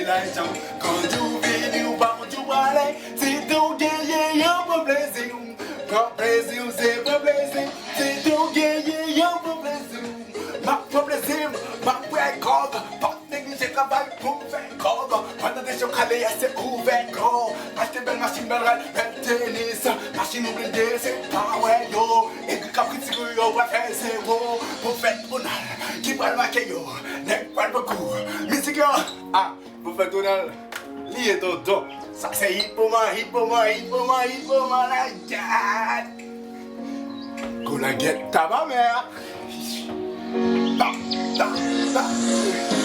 l'argent. Quand tu viens, nous pas tu parler. Si ton guerrier, y'a pas plaisir. Pas plaisir, c'est pas plaisir. Si ton guerrier, y'a pas plaisir. Pas plaisir, pas record. Pas négliger travail pour faire corps. Pendant des chocs calés, c'est ouvert corps. Acheter belle machine, belle tennis. Machine ou blindée, c'est pas ouais yo. Et que quand tu crises, yo, va faire zéro. Pour faire tournal, qui va le marquer yo. N'est pas beaucoup. Musique yo. Ah, pour faire tournal, lié dodo. Ça c'est hit pour moi, hit pour moi, hit pour moi, hit pour moi, la gâte. Qu'on la guette ta ma mère. Da, da, da.